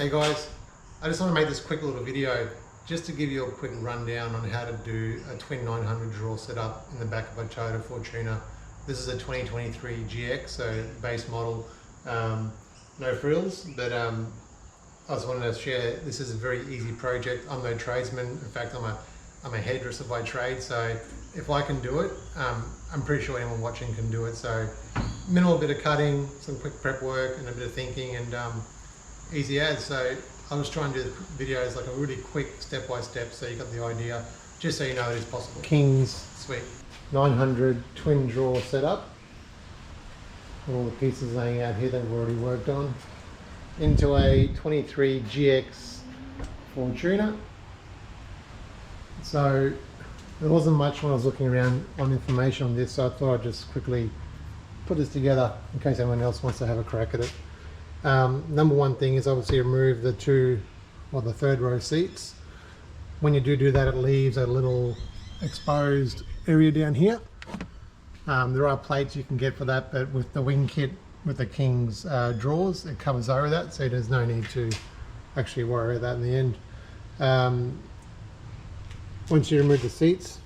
Hey guys, I just want to make this quick little video just to give you a quick rundown on how to do a twin 900 draw setup in the back of a Toyota Fortuner. This is a 2023 GX, so base model, no frills, but I just wanted to share, this is a very easy project. I'm no tradesman. In fact, I'm a hairdresser by trade, so if I can do it, I'm pretty sure anyone watching can do it. So minimal bit of cutting, some quick prep work and a bit of thinking, and easy as. So I was trying to do videos like a really quick step-by-step, so you got the idea, just so you know it is possible. King's Sweet 900 twin drawer setup, and all the pieces laying out here that we've already worked on, into a 23 GX Fortuner. So there wasn't much when I was looking around on information on this, so I thought I'd just quickly put this together in case anyone else wants to have a crack at it. Number one thing is obviously remove the the third row seats. When you do that, it leaves a little exposed area down here. There are plates you can get for that, but with the wing kit with the King's drawers, it covers over that, so there's no need to actually worry about that in the end. Once you remove the seats,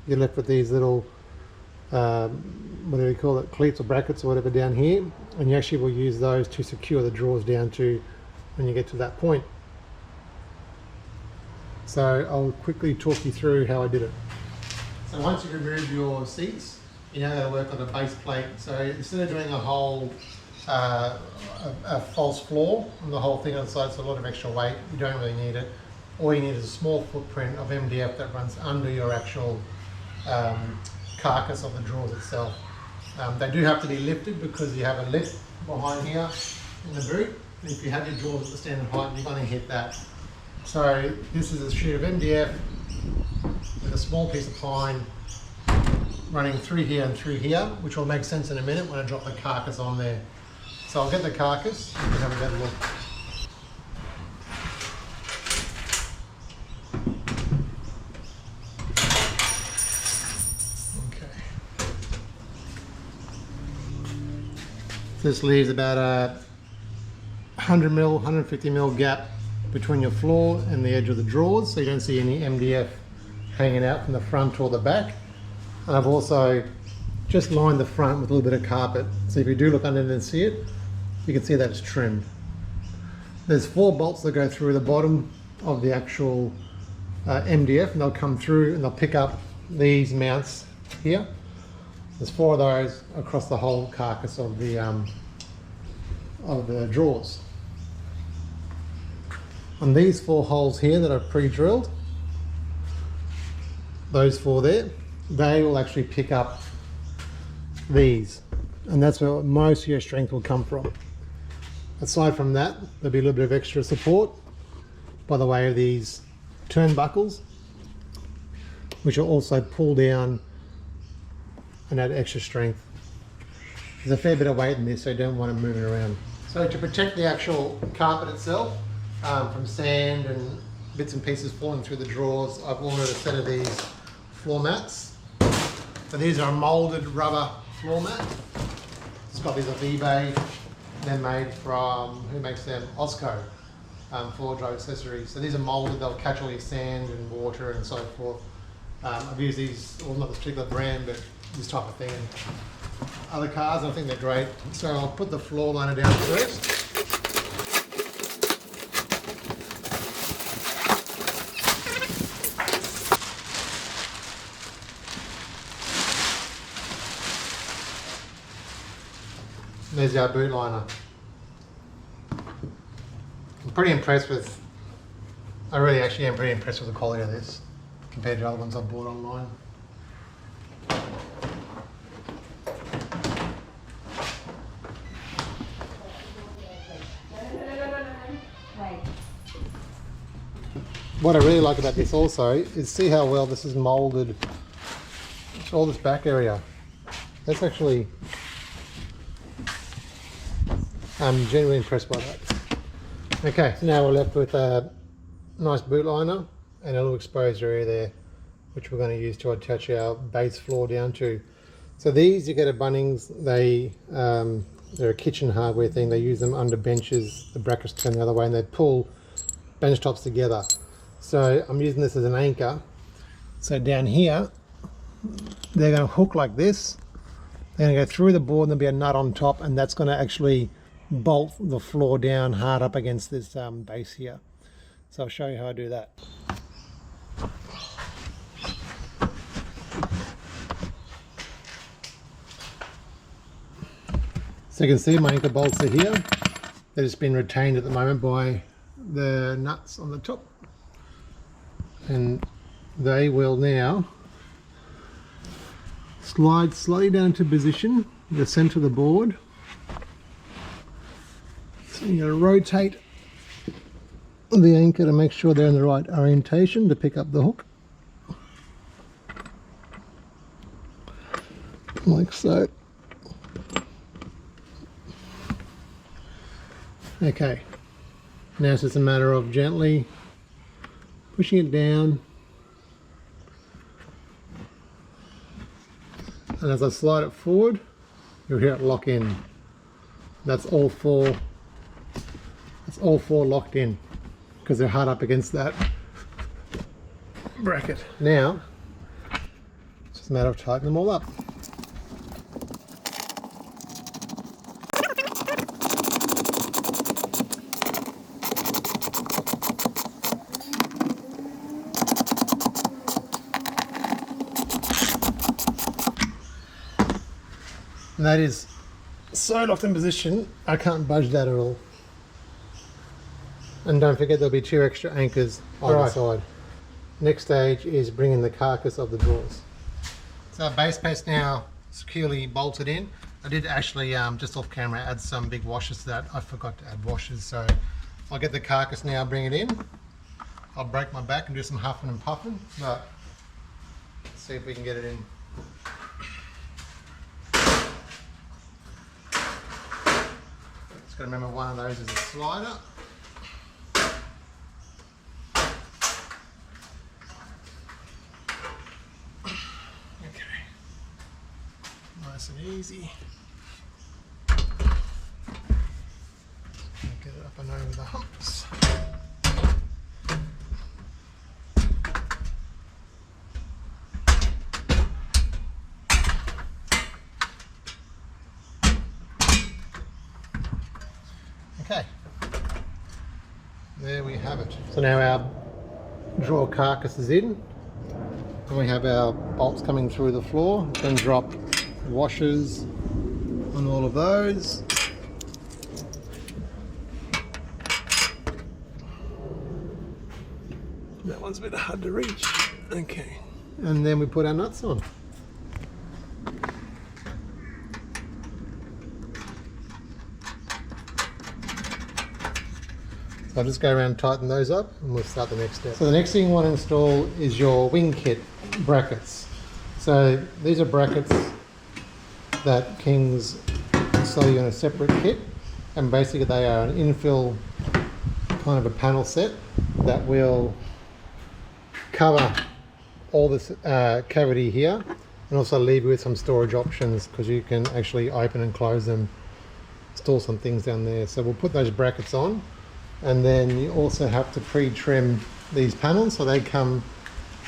you're left with these little what do we call it, cleats or brackets or whatever down here, and you actually will use those to secure the drawers down to when you get to that point. So I'll quickly talk you through how I did it. So once you remove your seats, you now got to work on a base plate. So instead of doing a whole a false floor on the whole thing on the side, it's a lot of extra weight, you don't really need it. All you need is a small footprint of MDF that runs under your actual carcass of the drawers itself. They do have to be lifted because you have a lift behind here in the boot. And if you have your drawers at the standard height, you're going to hit that. So this is a sheet of MDF with a small piece of pine running through here and through here, which will make sense in a minute when I drop the carcass on there. So I'll get the carcass, you can have a better look. This leaves about a 100 mil, 150 mil gap between your floor and the edge of the drawers, so you don't see any MDF hanging out from the front or the back. And I've also just lined the front with a little bit of carpet, so if you do look under it and see it, you can see that it's trimmed. There's 4 bolts that go through the bottom of the actual MDF, and they'll come through and they'll pick up these mounts here. There's 4 of those across the whole carcass of the drawers. On these 4 holes here that are pre-drilled, those 4 there, they will actually pick up these, and that's where most of your strength will come from. Aside from that, there'll be a little bit of extra support by the way of these turnbuckles, which will also pull down and add extra strength. There's a fair bit of weight in this, so you don't want to move it around. So to protect the actual carpet itself from sand and bits and pieces falling through the drawers, I've ordered a set of these floor mats. So these are a molded rubber floor mat. Just got these off eBay. They're made from, who makes them? Osco, floor drive accessories. So these are molded, they'll catch all your sand and water and so forth. I've used these, well, not this particular brand, but this type of thing in other cars. I think they're great. So I'll put the floor liner down first. There's our boot liner. I'm pretty impressed with, I really actually am pretty impressed with the quality of this compared to other ones I've bought online. What I really like about this also is see how well this is molded. All this back area. That's actually, I'm genuinely impressed by that. Okay, so now we're left with a nice boot liner and a little exposed area there, which we're going to use to attach our base floor down to. So these you get at Bunnings, they They're a kitchen hardware thing. They use them under benches. The brackets turn the other way and they pull bench tops together. So I'm using this as an anchor. So down here, they're going to hook like this. They're going to go through the board and there'll be a nut on top, and that's going to actually bolt the floor down hard up against this base here. So I'll show you how I do that. So you can see my anchor bolts are here. They've just been retained at the moment by the nuts on the top. And they will now slide slightly down to position in the center of the board. So you're going to rotate the anchor to make sure they're in the right orientation to pick up the hook. Like so. Okay, now it's just a matter of gently pushing it down, and as I slide it forward, you'll hear it lock in. That's all four locked in because they're hard up against that bracket. Now it's just a matter of tightening them all up. And that is so locked in position, I can't budge that at all. And don't forget there'll be 2 extra anchors on the side. Next stage is bringing the carcass of the drawers. So our base piece now securely bolted in. I did actually, just off camera, add some big washers to that. I forgot to add washers, so I'll get the carcass now, bring it in. I'll break my back and do some huffing and puffing, but let's see if we can get it in. Got to remember one of those is a slider. Okay, nice and easy. Get it up and over the humps. Okay, there we have it. So now our drawer carcass is in, and we have our bolts coming through the floor. Then drop washers on all of those. That one's a bit hard to reach. Okay, and then we put our nuts on. I'll just go around and tighten those up and we'll start the next step. So the next thing you want to install is your wing kit brackets. So these are brackets that Kings sell you in a separate kit, and basically they are an infill kind of a panel set that will cover all this cavity here and also leave you with some storage options because you can actually open and close them, store some things down there. So we'll put those brackets on. And then you also have to pre-trim these panels, so they come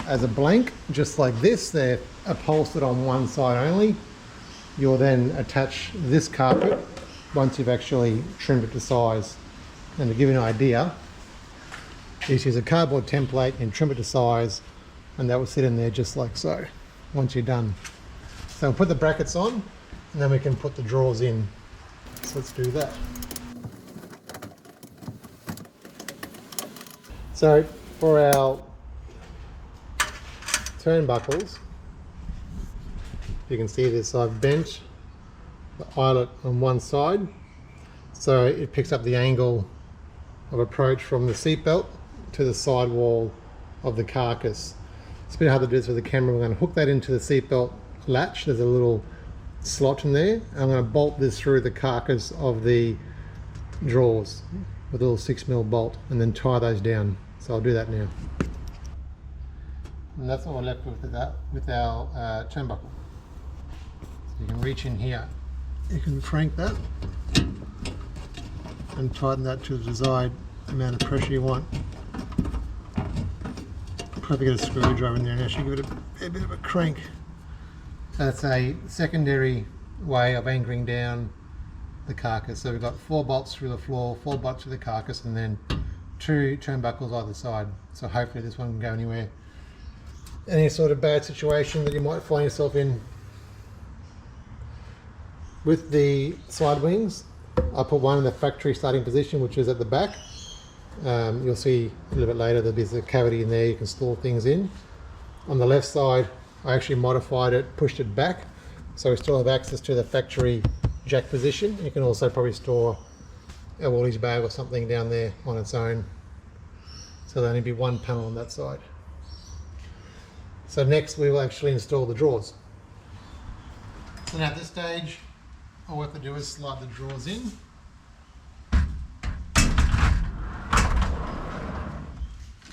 as a blank, just like this. They're upholstered on one side only. You'll then attach this carpet once you've actually trimmed it to size. And to give you an idea, you just use a cardboard template and trim it to size, and that will sit in there just like so once you're done. So we'll put the brackets on, and then we can put the drawers in. So let's do that. So for our turnbuckles, you can see this, I've bent the eyelet on one side so it picks up the angle of approach from the seat belt to the side wall of the carcass. It's a bit hard to do this with the camera. We're going to hook that into the seat belt latch. There's a little slot in there. I'm going to bolt this through the carcass of the drawers with a little 6mm bolt and then tie those down. So I'll do that now. And that's all we're left with our turnbuckle. So you can reach in here you can crank that and tighten that to the desired amount of pressure you want. Probably get a screwdriver in there and actually give it a bit of a crank. That's a secondary way of anchoring down the carcass. So we've got 4 bolts through the floor, 4 bolts through the carcass, and then 2 turnbuckles either side. So hopefully this one can go anywhere. Any sort of bad situation that you might find yourself in. With the side wings, I put one in the factory starting position, which is at the back. You'll see a little bit later that there's a cavity in there you can store things in. On the left side, I actually modified it, pushed it back, so we still have access to the factory jack position. You can also probably store a Woolies bag or something down there on its own. So there'll only be one panel on that side. So next we will actually install the drawers. So now at this stage, all we have to do is slide the drawers in.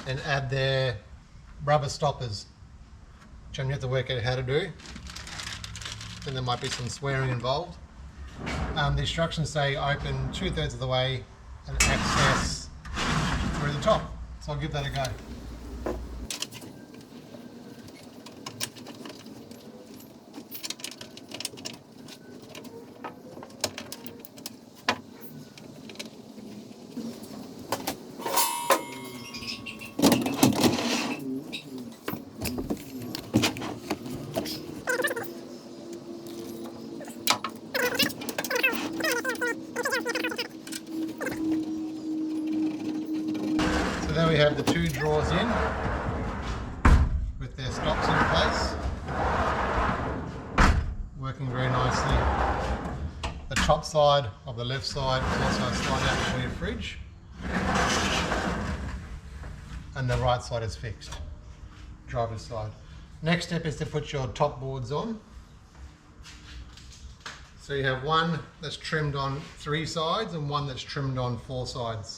And add their rubber stoppers, which I'm going to have to work out how to do. Then there might be some swearing involved. The instructions say open 2/3 of the way and access through the top. So I'll give that a go. There we have the 2 drawers in with their stops in place, working very nicely. The top side of the left side is also slide out for your fridge, and the right side is fixed, driver's side. Next step is to put your top boards on. So you have one that's trimmed on 3 sides and one that's trimmed on 4 sides.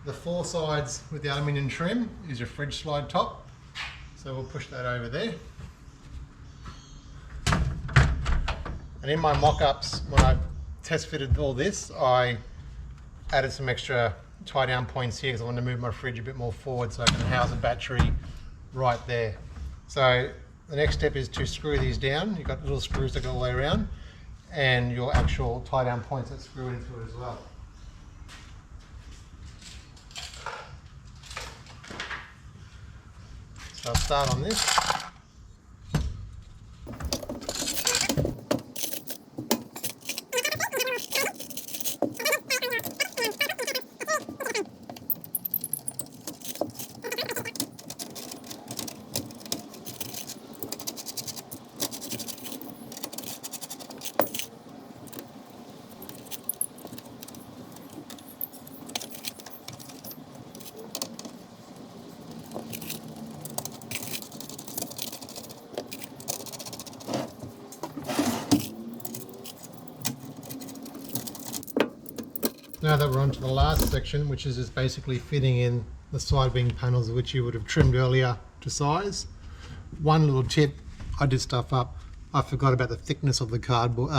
The 4 sides with the aluminium trim is your fridge slide top. So we'll push that over there. And in my mock-ups, when I test fitted all this, I added some extra tie down points here because I want to move my fridge a bit more forward so I can house a battery right there. So the next step is to screw these down. You've got little screws that go all the way around, and your actual tie down points that screw into it as well. So I'll start on this. Now that we're on to the last section, which is just basically fitting in the side wing panels which you would have trimmed earlier to size. One little tip, I did stuff up. I forgot about the thickness of the cardboard,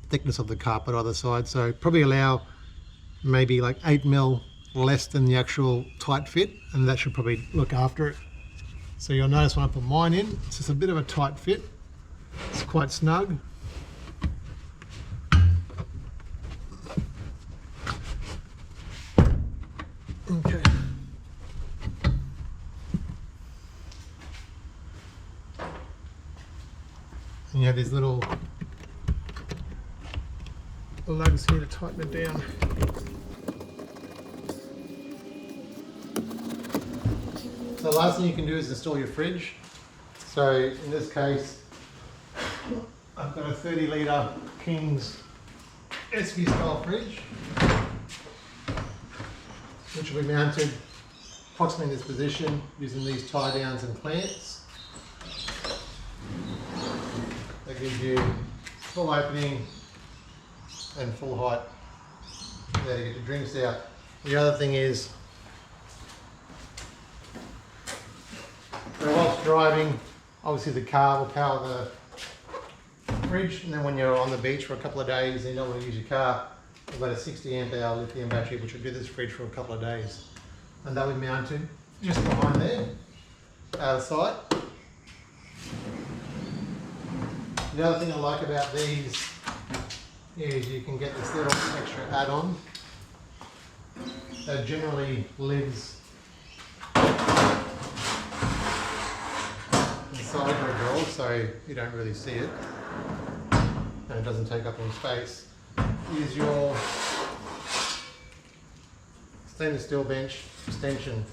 thickness of the carpet either side. So probably allow maybe like 8 mil less than the actual tight fit, and that should probably look after it. So you'll notice when I put mine in, it's just a bit of a tight fit. It's quite snug. Okay. And you have these little lugs here to tighten it down. So the last thing you can do is install your fridge. So in this case, I've got a 30 litre King's SV style fridge, which will be mounted approximately in this position using these tie downs and clamps. That gives you full opening and full height there to get your drinks out. The other thing is, whilst driving, Obviously the car will power the fridge, and then when you're on the beach for a couple of days and you don't want to use your car, we've got a 60 amp hour lithium battery which will do this fridge for a couple of days. And that will be mounted just behind there, out of sight. The other thing I like about these is you can get this little extra add-on that generally lives inside the drawer, so you don't really see it and it doesn't take up any space. Is your stainless steel bench extension,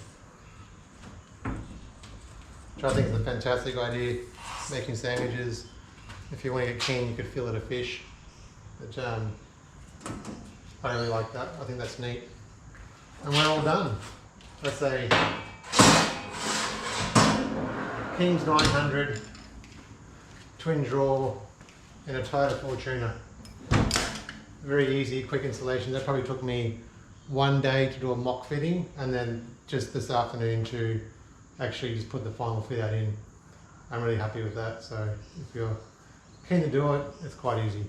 which I think is a fantastic idea. Making sandwiches, if you want to get keen, you could fill it a fish. But I really like that. I think that's neat. And we're all done. That's a King's 900 twin drawer in a Toyota Fortuner. Very easy, quick installation. That probably took me one day to do a mock fitting, and then just this afternoon to actually just put the final fit out in. I'm really happy with that. So if you're keen to do it, it's quite easy.